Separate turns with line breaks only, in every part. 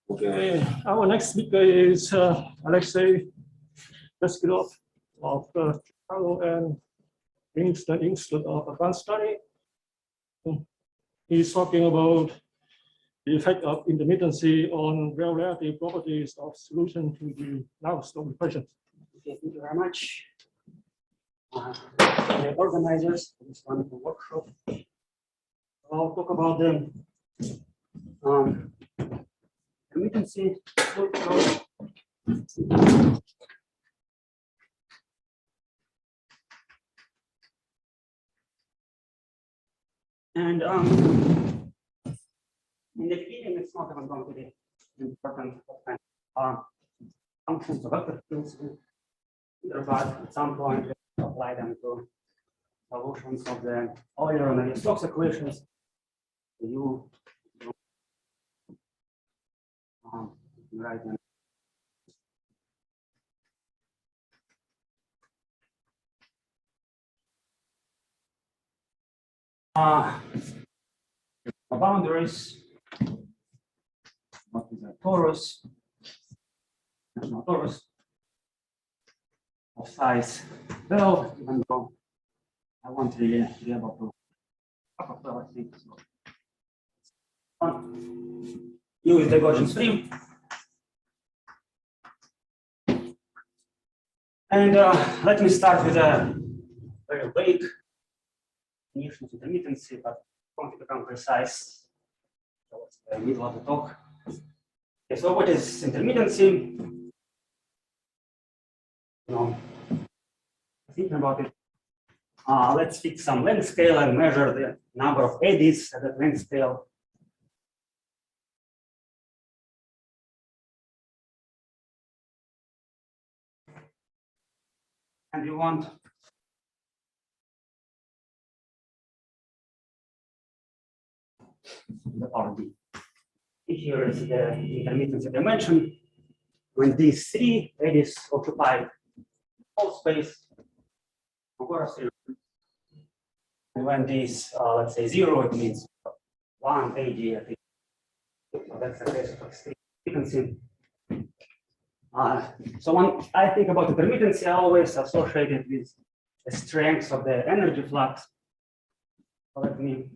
Okay, our next speaker is Alexei Beskidov of Chicago and Institute of Advanced Study. He's talking about the effect of intermittency on relative properties of solution to the Navier-Stokes equation.
Okay, thank you very much. The organizers of this wonderful workshop. I'll talk about the intermittency. And in the beginning, it's not even going to be important functions of vector fields, but at some point, we apply them to solutions of the Euler and Rios equations. You write them. Boundaries. What is a torus? There's no torus of size L, even though I won't really be able to well, I think so. U is the Gaussian stream. And let me start with a very vague definition of intermittency, but I want to become precise towards the middle of the talk. Okay, so what is intermittency? Thinking about it, let's fix some length scale and measure the number of eddies at that length scale. And you want the RD. Here is the intermittency dimension. When these three eddies occupy whole space, and when these, let's say 0, it means 1 AD. I think. So that's the case of extreme frequency. So when I think about intermittency, I always associate it with the strength of the energy flux. So let me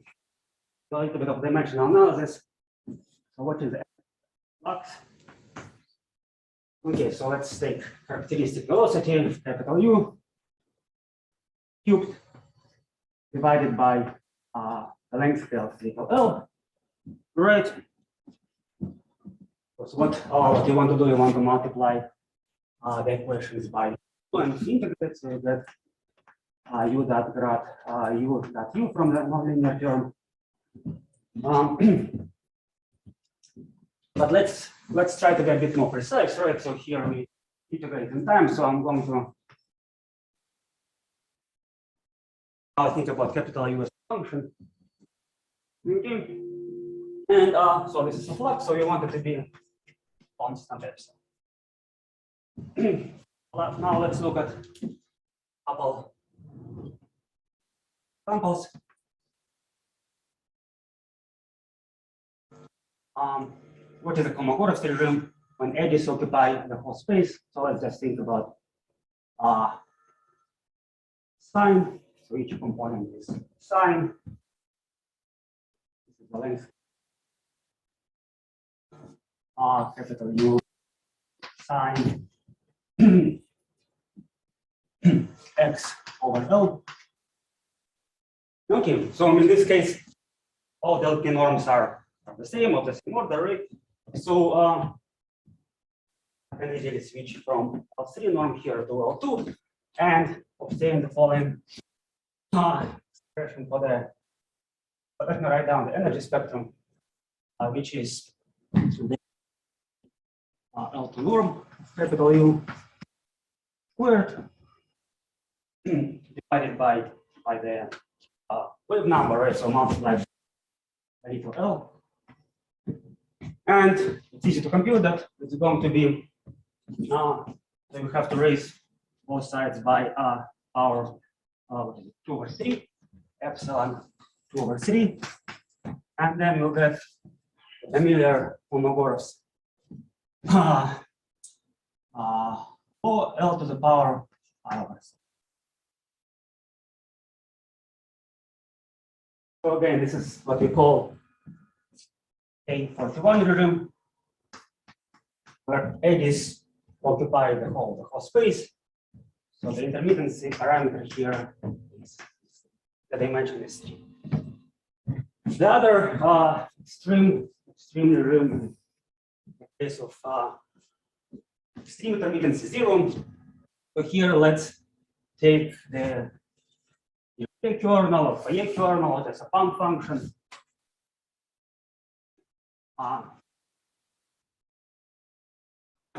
do a little bit of dimensional analysis. So what is the flux? Okay, so let's take characteristic velocity, capital U, cubed, divided by the length scale, little L, right? So what you want to do, you want to multiply the equations by 2 and integrate, so that u dot grad u dot u from the nonlinear term. But let's try to be a bit more precise, right? So here we integrate in time, so I'm going to think about capital U as a function. Okay. And so this is a flux, so you want it to be constant epsilon. Now let's look at a couple examples. What is a Kolmogorov regime when edges occupy the whole space? So let's just think about sine. So each component is sine. This is the length. Capital U sine x over L. Okay, so in this case, all the LP norms are the same, of the same order, right? So I can easily switch from L3 norm here to L2 and obtain the following expression for the. But let me write down the energy spectrum, which is the L2 norm, capital U squared divided by the wave number, right? So multiplied by little L. And it's easy to compute that. It's going to be, so we have to raise both sides by power 2/3, epsilon 2/3. And then we'll get the Miller Kolmogorov's or L to the power I over C. So again, this is what we call A41 regime, where eddies occupy the whole space. So the intermittency parameter here is the dimension is 3. The other extreme regime, in the case of extreme intermittency 0. So here let's take the kernel or phi kernel as a pump function.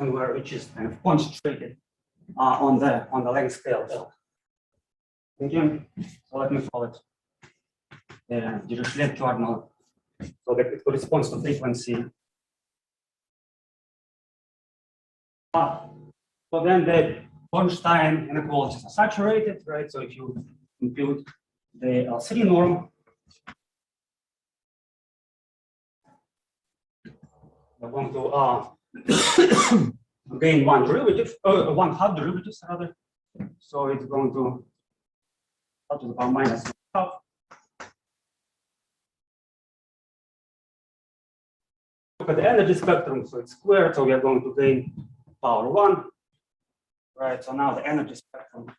Which is kind of concentrated on the length scale L. Okay, so let me call it the Dirichlet kernel, so that it corresponds to frequency. So then the Bornstein inequalities are saturated, right? So if you compute the L3 norm, we're going to gain one derivative, one half derivatives rather. So it's going to to the power minus half. Look at the energy spectrum, so it's squared, so we are going to gain power 1. Right, so now the energy spectrum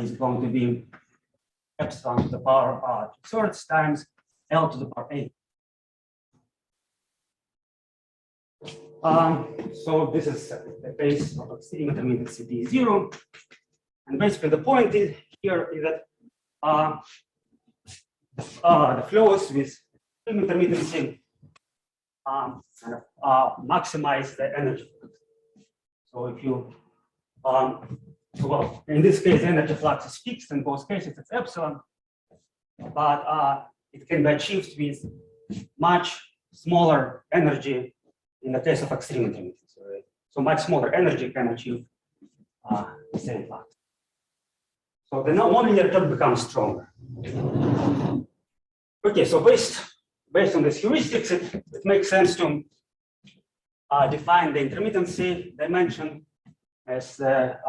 is going to be epsilon to the power 2/3 times L to the power A. So this is the base of extreme intermittency D0. And basically the point is here is that the flows with extreme intermittency maximize the energy. So if you, well, in this case, energy flux is fixed. In both cases, it's epsilon, but it can be achieved with much smaller energy in the case of extreme intermittency. Right? So much smaller energy can achieve the same flux. So the nonlinear term becomes stronger. Okay, so based on this heuristics, it makes sense to define the intermittency dimension as the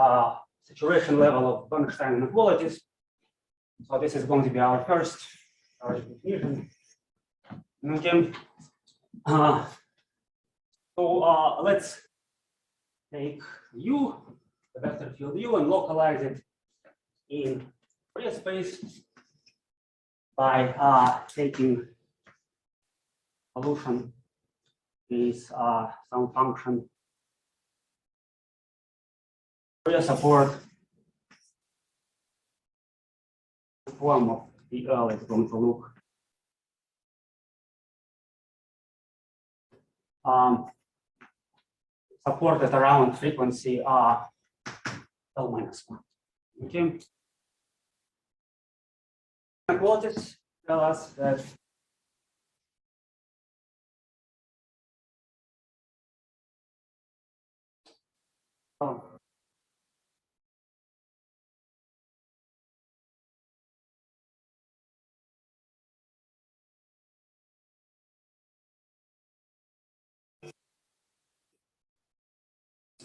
saturation level of Bornstein inequalities. So this is going to be our first definition. Okay. So let's take U, the vector field U, and localize it in Fourier space by taking solution is some function Fourier support form of PL is going to look supported around frequency L minus 1. Okay. Inequalities tell us that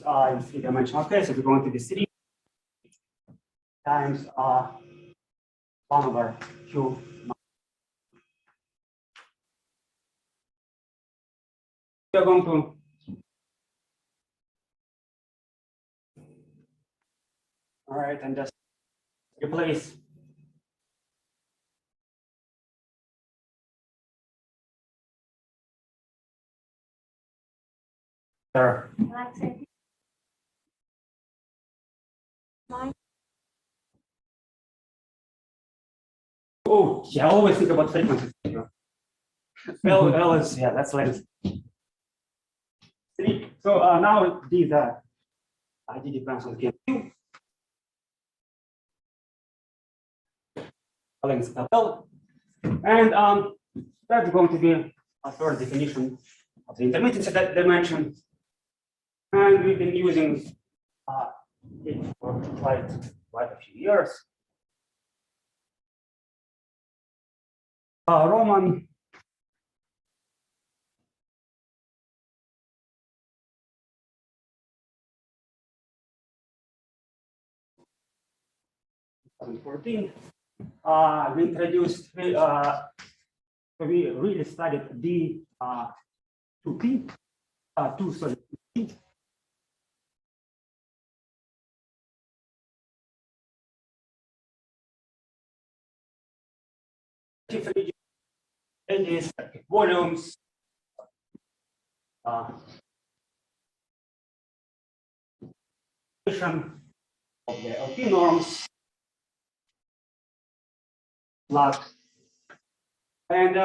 in three-dimensional case, it's going to be 3 times 1 over Q. We are going to and just replace there. Oh, yeah, I always think about frequency. L is, yeah, that's length. 3. So now these ID depends on the Q. Length of L. And that's going to be a third definition of the intermittency dimension. And we've been using it for quite a few years. Roman 2014, we introduced, we really studied D 2P, 2 solid P. Edges, volumes, of the LP norms, flux, and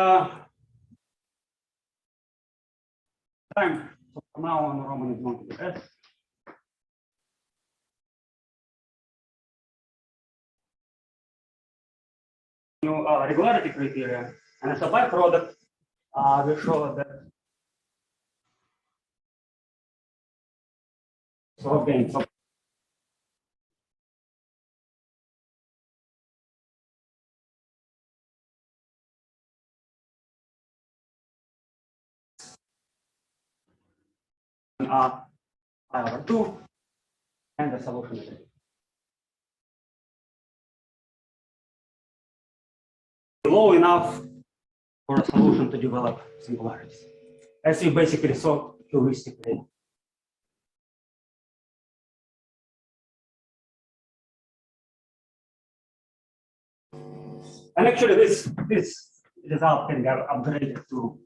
time. So from now on, Roman is going to be S. New regularity criteria, and as a byproduct, we show that. So again, so I/2, and the solution is low enough for a solution to develop singularities, as you basically saw heuristically. And actually, this result can get upgraded to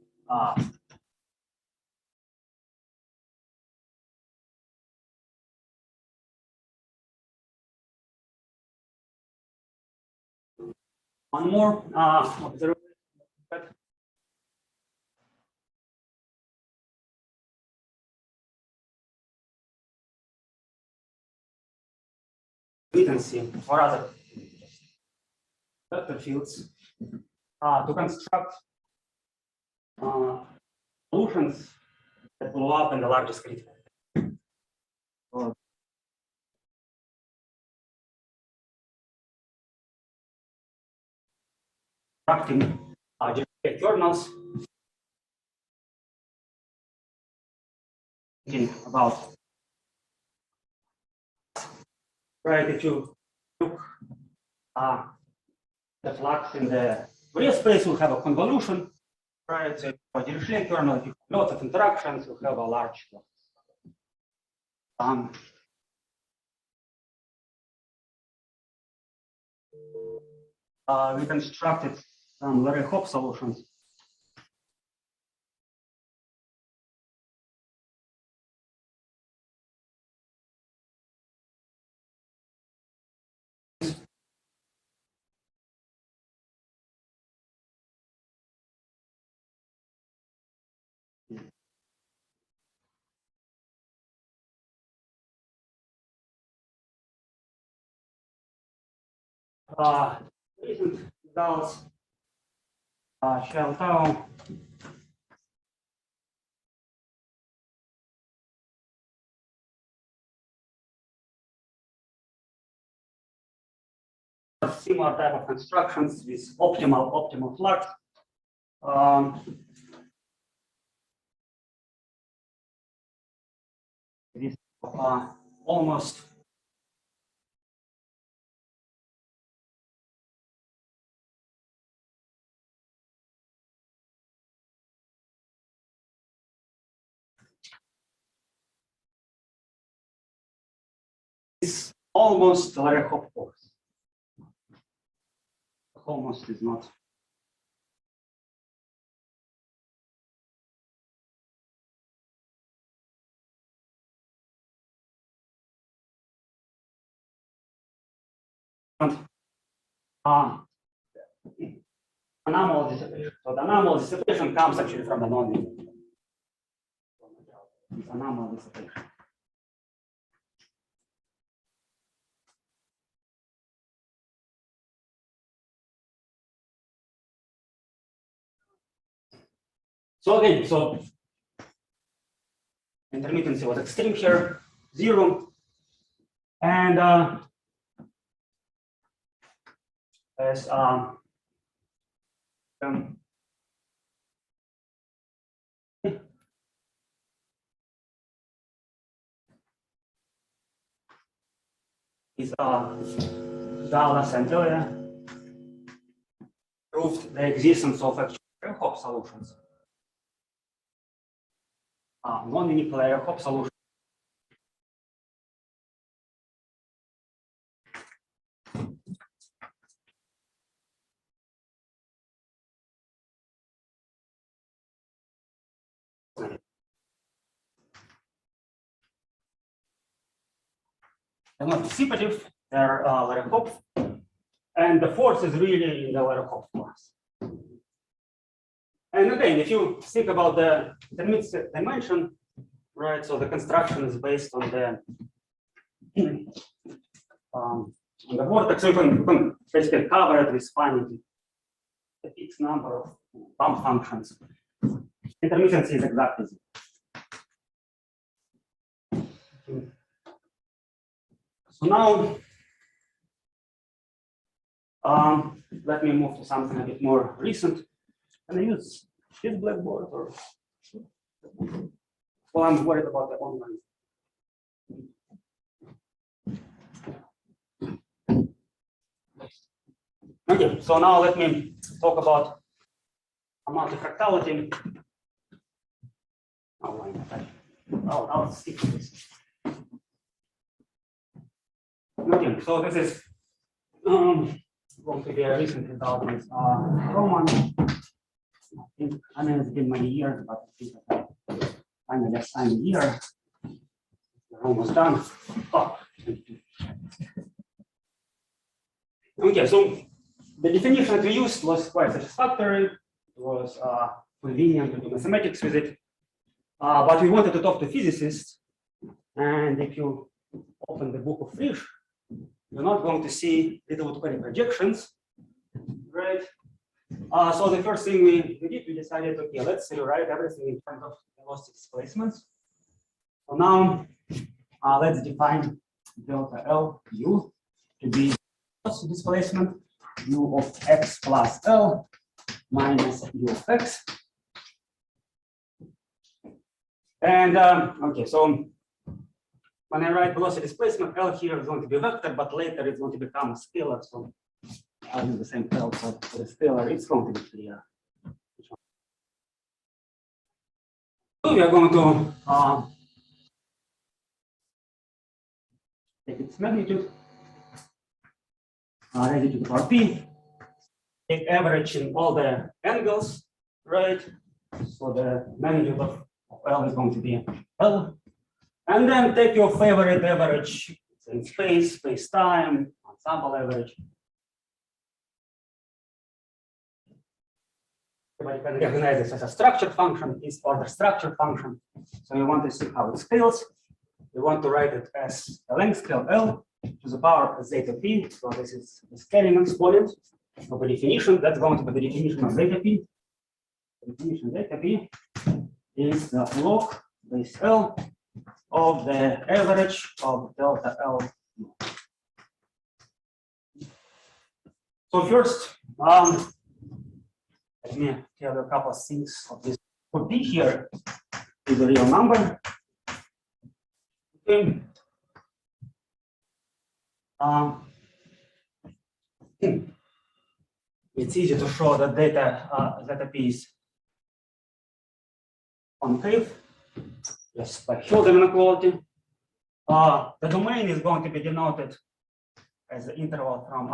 one more observation. Latency or other vector fields to construct solutions that blow up in the largest critical. Constructing kernels. Thinking about right, if you look the flux in the Rios space, will have a convolution, right? So for the Dirichlet kernel, if you have lots of interactions, you have a large flux. We constructed some Larry Hop solutions. Recent results shall tell similar type of constructions with optimal flux. It is almost Larry Hop force. Almost is not. Anomal dissipation. So the anomal dissipation comes actually from the nonlinear. It's anomal dissipation. So again, so intermittency was extreme here, 0, and as is Dallas and Euler proved the existence of actual Helmholtz solutions, non-unique Helmholtz solutions. They're not dissipative, they're Helmholtz, and the force is really in the Helmholtz class. And again, if you think about the dimension, right? So the construction is based on the vortex. So you can basically cover it with finding a fixed number of bump functions. Intermittency is exactly zero. So now, let me move to something a bit more recent. Can I use this blackboard or? Well, I'm worried about the online. Okay, so now let me talk about multifractality. I'll stick to this. Okay, so this is going to be a recent development. Roman, I mean, it's been many years, but I think I finally assigned a year. We're almost done. Oh. Okay, so the definition that we used was quite satisfactory. It was convenient to do mathematics with it. But we wanted to talk to physicists. And if you open the book of Frisch, you're not going to see little projections, right? So the first thing we did, we decided, okay, let's rewrite everything in terms of velocity displacements. So now let's define delta L U to be velocity displacement U of x plus L minus U of x. And okay, so when I write velocity displacement, L here is going to be a vector, but later it's going to become a scalar. So I'll use the same L for the scalar, it's going to be clear. So we are going to take its magnitude, raise it to the power p, take average in all the angles, right? So the magnitude of L is going to be L. And then take your favorite average in space, space-time, ensemble average. You can recognize this as a structure function, is order structure function. So you want to see how it scales. You want to write it as a length scale L to the power of zeta p. So this is the scaling exponent of the definition. That's going to be the definition of zeta p. The definition of zeta p is the log base L of the average of delta L. So first, let me tell you a couple of things of this. For p here is a real number. Okay. It's easy to show that zeta p is concave. Yes, by Hilden inequality. The domain is going to be denoted as the interval from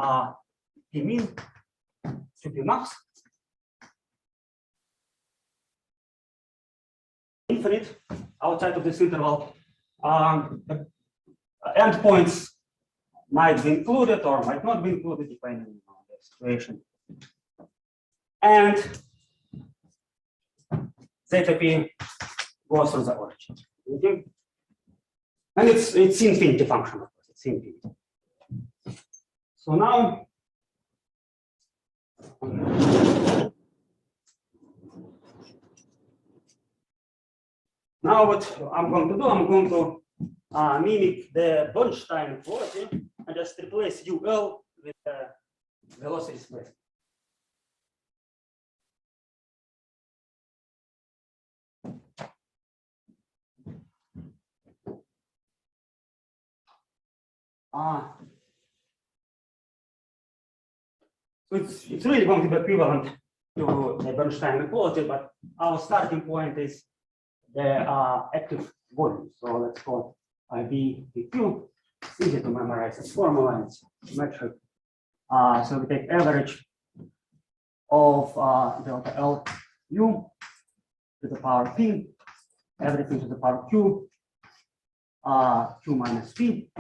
p min to p max. Infinite outside of this interval. The endpoints might be included or might not be included depending on the situation. And zeta p goes through the origin. Okay? And it's infinity function, of course. It's infinity. So now what I'm going to do, I'm going to mimic the Bernstein equality and just replace UL with the velocity displacement. it's really going to be equivalent to the Bernstein inequality, but our starting point is the active volume. So let's call it IB dq. It's easy to memorize this formula. It's metric. So we take average of delta L u to the power p, everything to the power q, q minus p,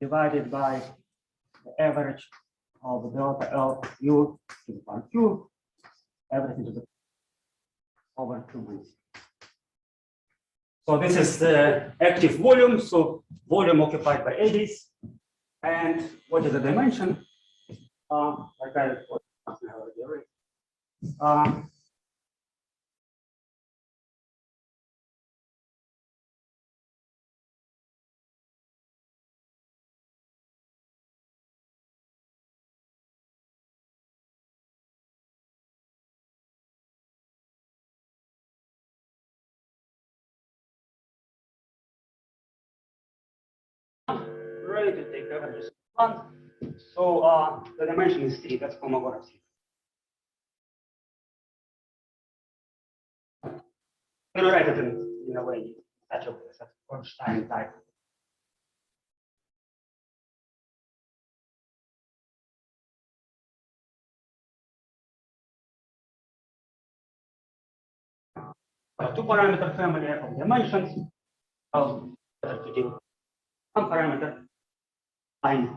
divided by the average of delta L u to the power q, everything to the over q minus p. So this is the active volume. So volume occupied by eddies. And what is the dimension? Like I already written. Ready to take averages. So the dimension is 3. That's homomorphic. I'm going to write it in a way such a Bernstein type. Two parameter family of dimensions. To deal with one parameter. Fine.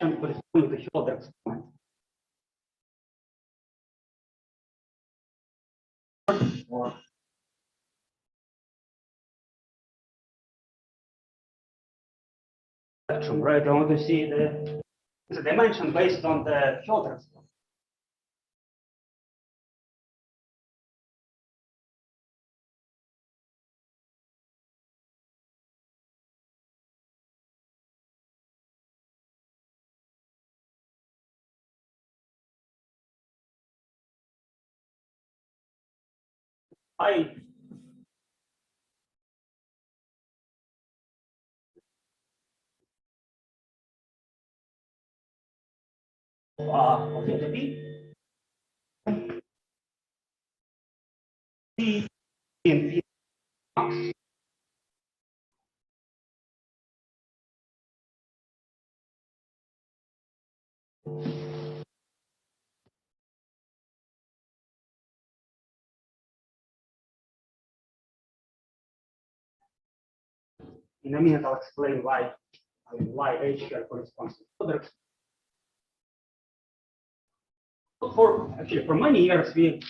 And correspond to the Helmholtz point. Or spectrum, right? I want to see the dimension based on the Helmholtz. Of delta B, P in P max. In a minute, I'll explain why H here corresponds to vortex. For many years we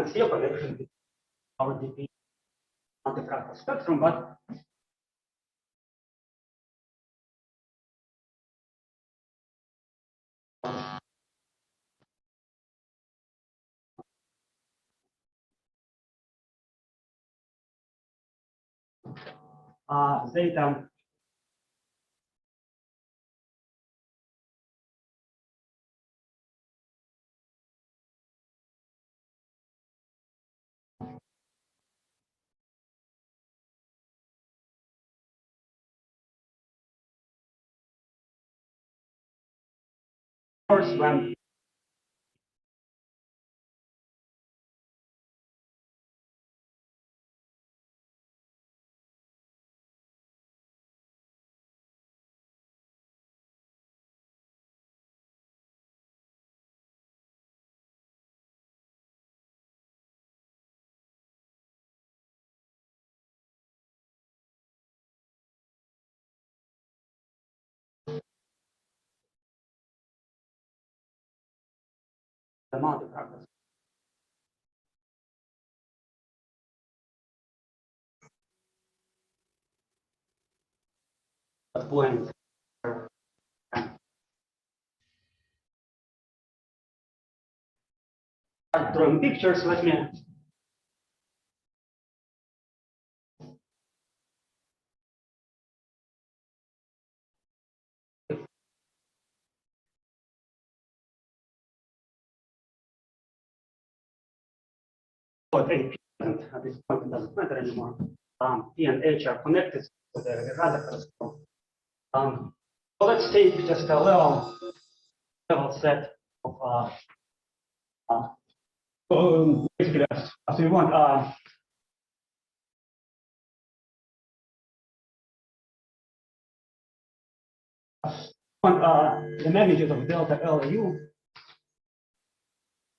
see a connection between our DP antifractal spectrum, but zeta course when the multifractal point drawing pictures, let me But A, P, and at this point it doesn't matter anymore. P and H are connected to the random transform. So let's take just a level set of basically as we want. The magnitude of delta LU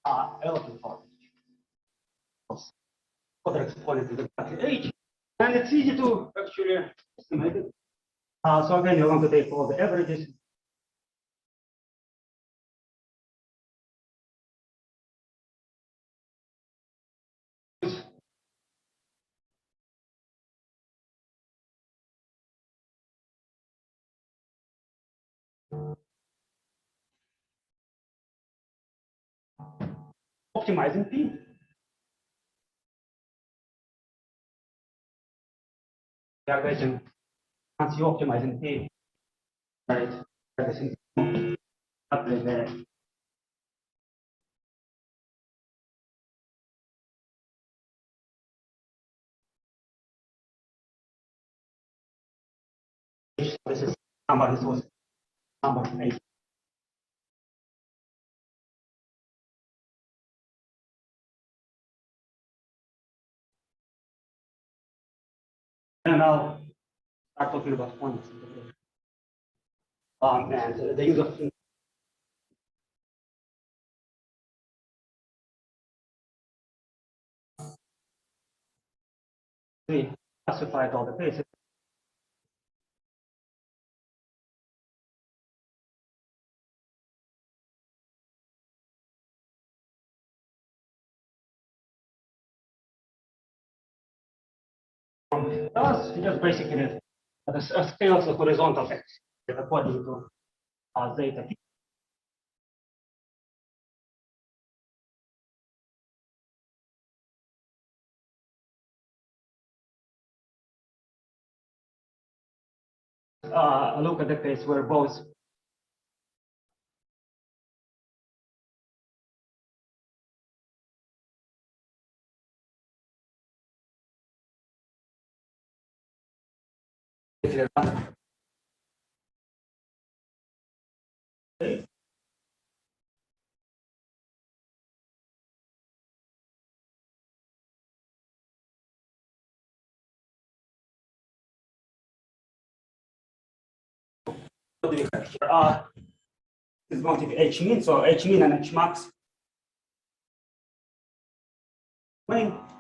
element other exponent is exactly H, and it's easy to actually estimate it. So again, you want to take all the averages. Optimizing P. We are getting, once you optimize in P, right? Everything up there. This is number, this was number 8. And now start talking about points. And the use of we classified all the cases. Thus, just basically the scales of horizontal x according to zeta. Look at the case where both what do we have here? Is going to be H min, so H min and H max.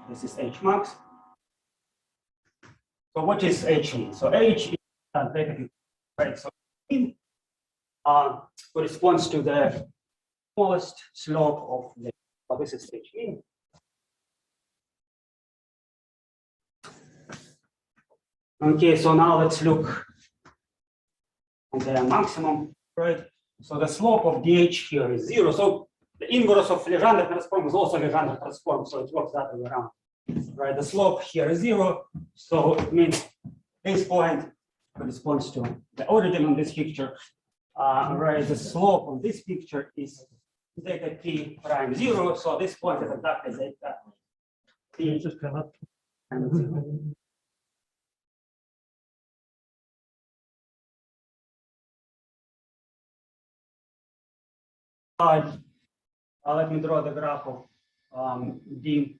This is H max. So what is H min? So H is negative, right? So min corresponds to the smallest slope of the. So this is H min. Okay, so now let's look at the maximum, right? So the slope of dh here is 0. So the inverse of Legendre transform is also Legendre transform, so it works that way around. Right, the slope here is 0, so it means this point corresponds to the origin on this picture. Right, the slope on this picture is zeta p prime 0, so this point is exactly zeta p.
Just cannot.
Let me draw the graph of d.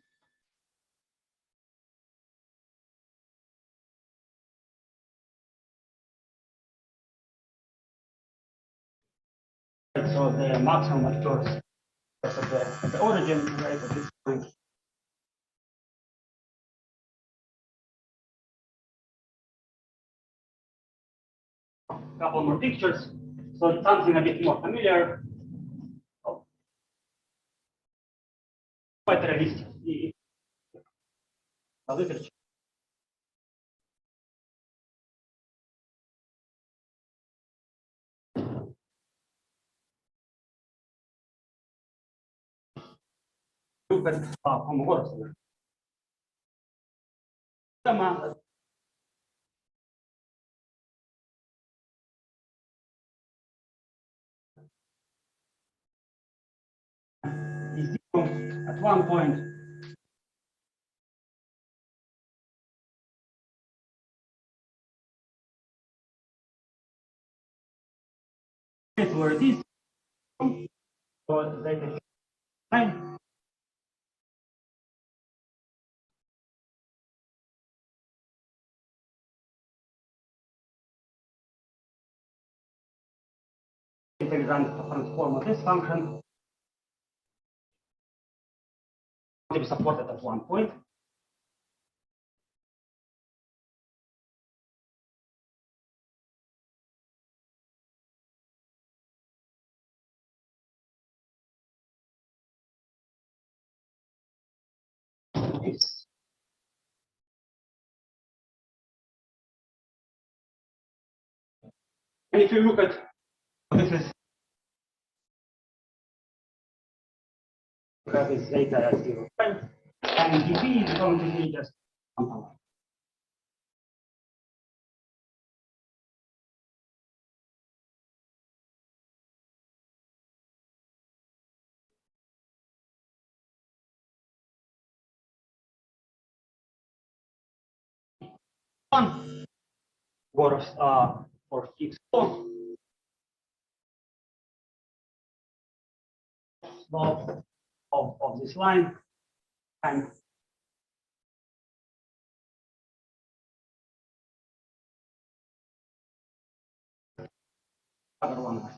So the maximum occurs at the origin, right, at this point. A couple more pictures. So it's something a bit more familiar. Quite realistic. A little. Look at homogeneous. Is zero at one point. is where it is. So they can find. Integrand transform of this function to be supported at one point. And if you look at this is this data at 0, 5, and dB is going to be just something like one for fixed slope of this line and other one.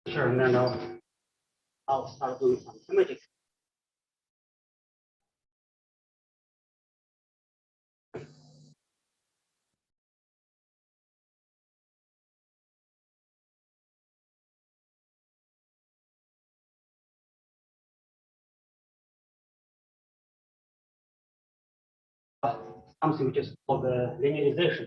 Sure, and then I'll start doing some schematics. Something which is called the linearization.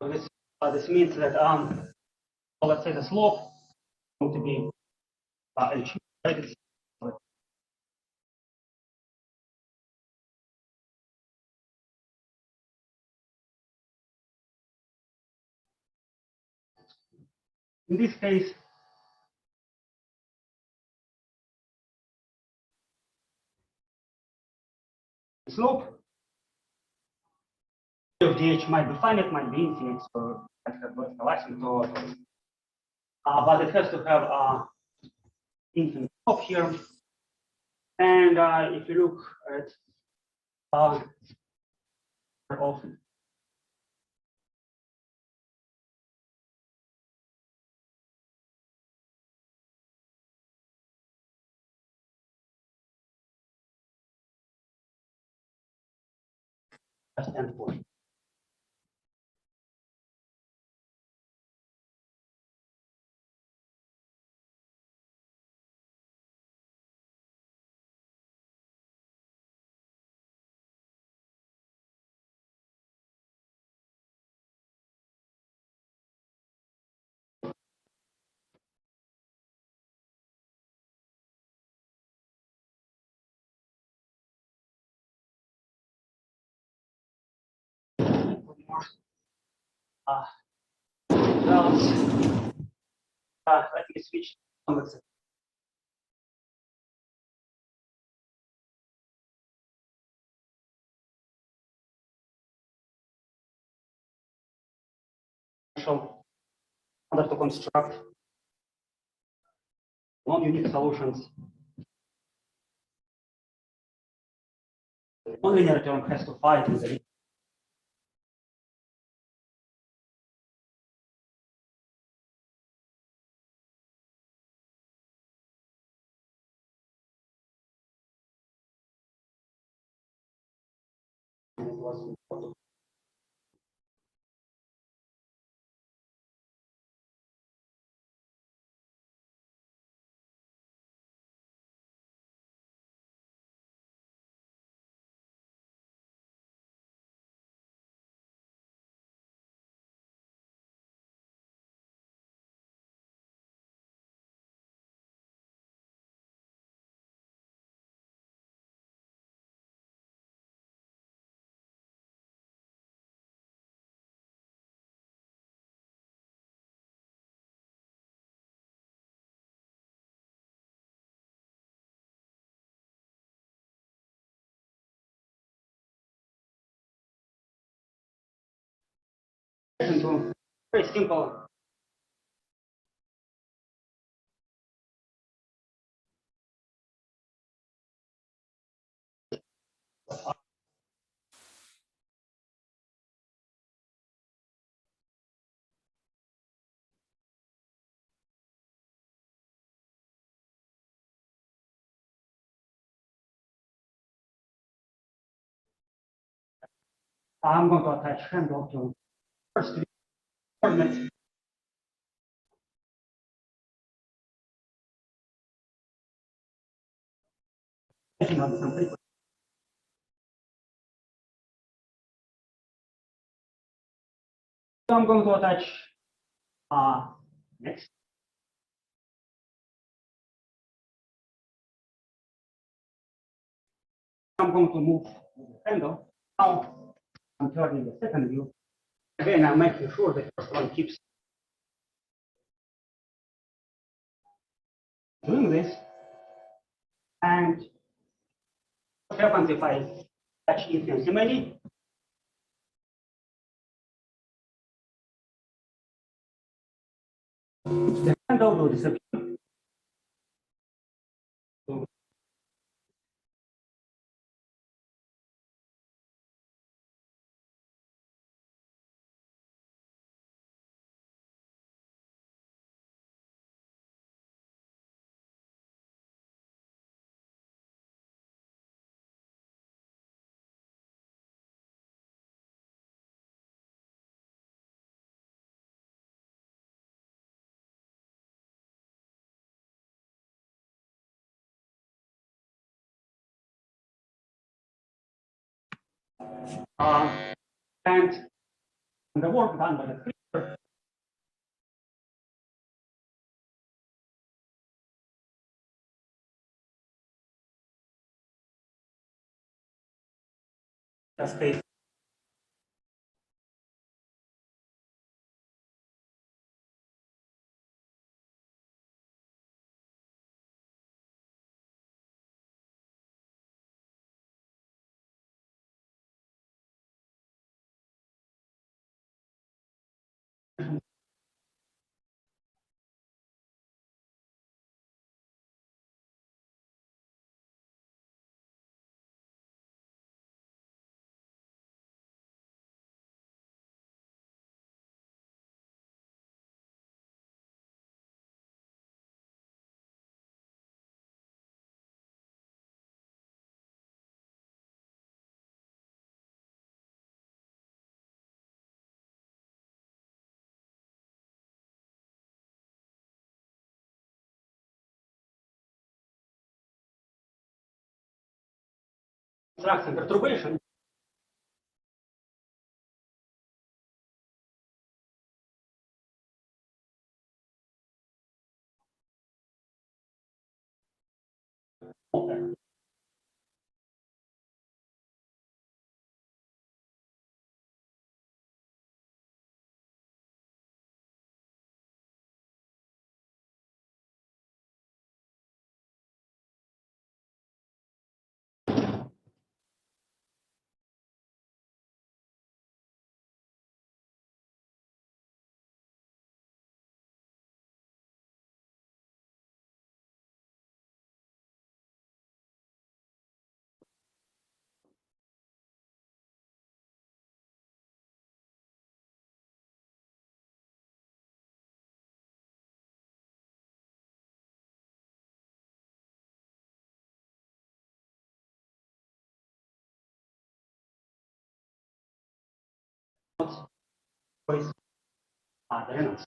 So this means that well, let's say the slope is going to be H, right? In this case, the slope of dh might be finite, might be infinite, so that has vertical asymptote. But it has to have infinite slope here. And if you look at of endpoint. Well, let me switch. In order to construct non-unique solutions, the nonlinear term has to fight with the it was into very simple I'm going to attach handle to first coordinate. So I'm going to attach next. I'm going to move the handle. Now I'm turning the second view. Again, I'm making sure the first one keeps doing this. And what happens if I touch infinitely? The handle will disappear. And the work done by the creature space. Flux and perturbation. Voice. The Reynolds.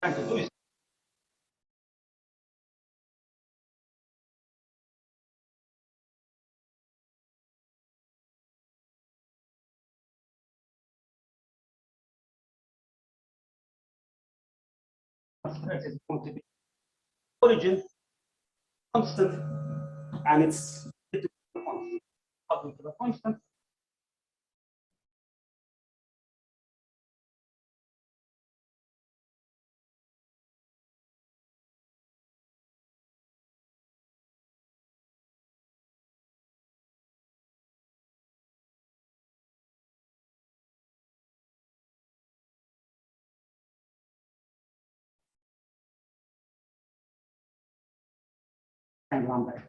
Trying to do is stress is going to be origin constant, and it's constant. To the constant. and lambda.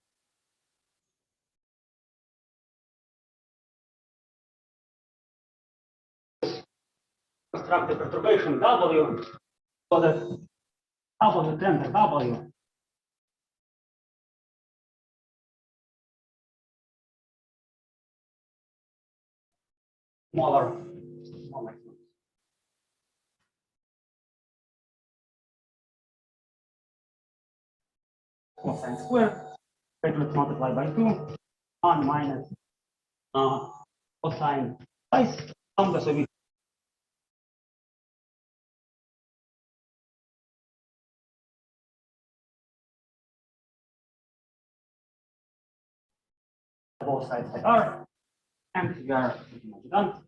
Construct the perturbation W so that W tensor W smaller. Cosine squared, let's multiply by 2, 1 minus cosine twice lambda, so we both sides by r, and we are pretty much done.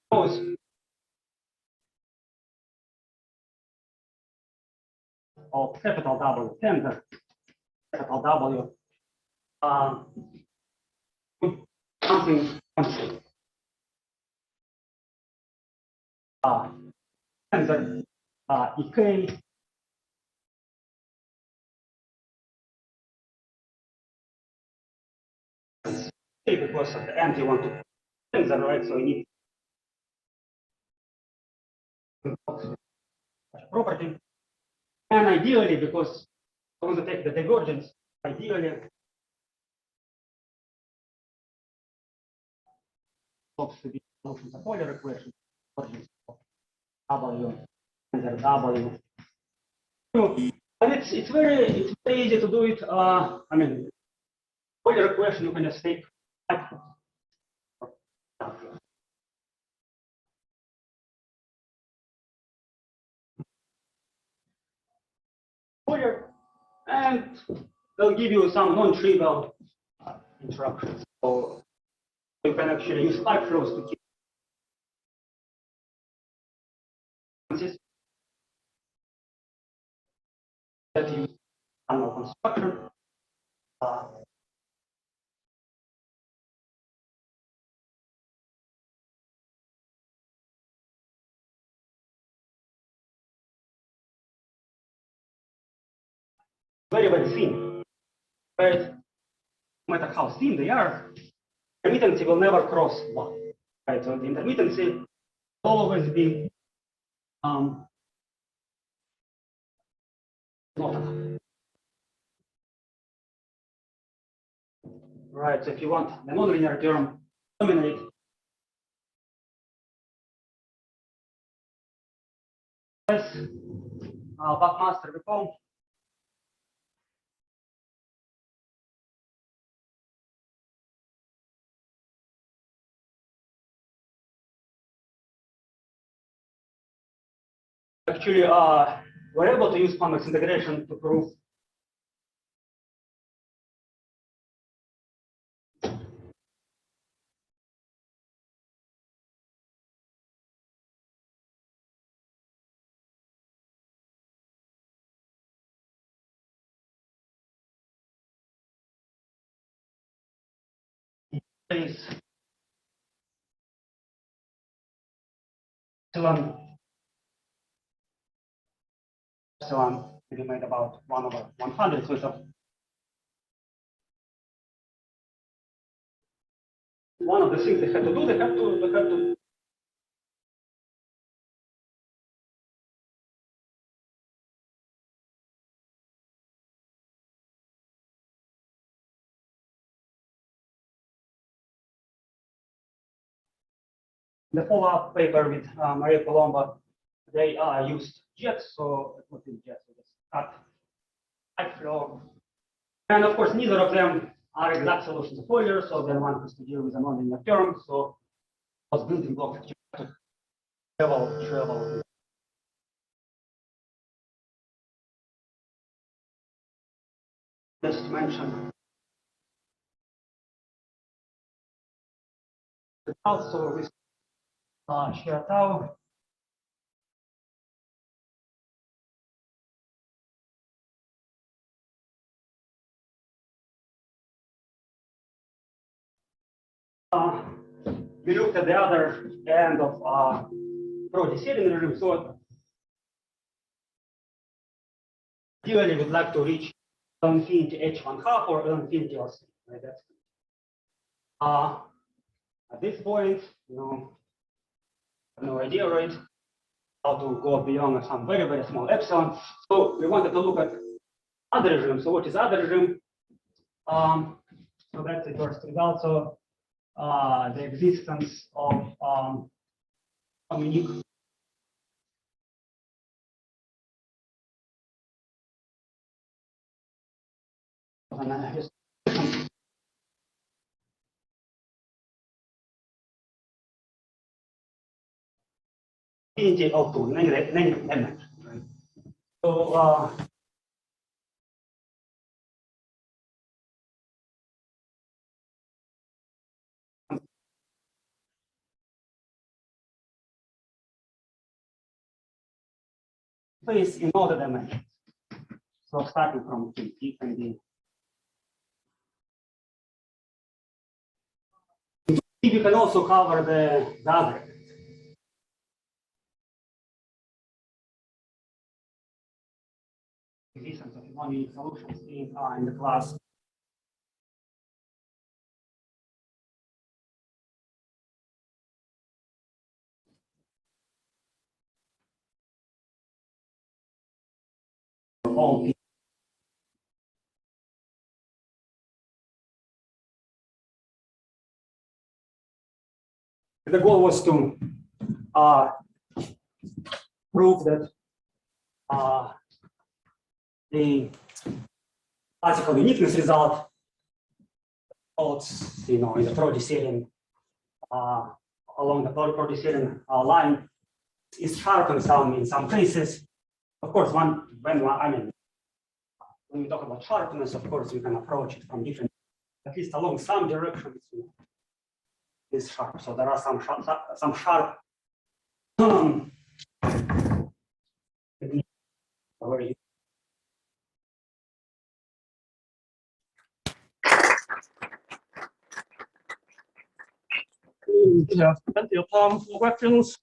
Pose of capital W tensor, capital W, something constant. Tensor EK because at the end you want to tensor, right? So you need property. And ideally, because I want to take the divergence, ideally supposed to be solutions of Euler equation, divergence of W tensor W. And it's very easy to do it. I mean, Euler equation you can just take Euler, and they'll give you some non-trivial interruptions. So you can actually use pipe flows to keep that use tunnel construction. Very, very thin. But no matter how thin they are, intermittency will never cross 1. Right? So the intermittency will always be not enough. Right, so if you want the nonlinear term to dominate, yes, Buckmaster recall. Actually, we're able to use convex integration to prove is epsilon to be made about 1/100. So it's one of the things they had to do, they had to the follow-up paper with Maria Colomba, they used jets, so what is jets? So just cut pipe flow. And of course, neither of them are exact solutions of Euler, so then one has to deal with a nonlinear term. So those building blocks travel. Just to mention also with shear tau. We looked at the other end of vorticity regime. So ideally, we'd like to reach infinity h1/2 or infinity L3. Right? That's at this point, I have no idea, right, how to go beyond some very, very small epsilon. So we wanted to look at other regime. So what is other regime? So that's the first result. So the existence of unique infinity of 2 negative element. Right? So space in all the dimensions. So starting from T and D. You can also cover the other. Existence of non-unique solutions in the class. All the goal was to prove that the classical uniqueness result holds, in the vorticity along the vorticity line is sharp in some cases. Of course, when we talk about sharpness, of course, we can approach it from different, at least along some directions. Is sharp. So there are some sharp.
We have plenty of time for questions.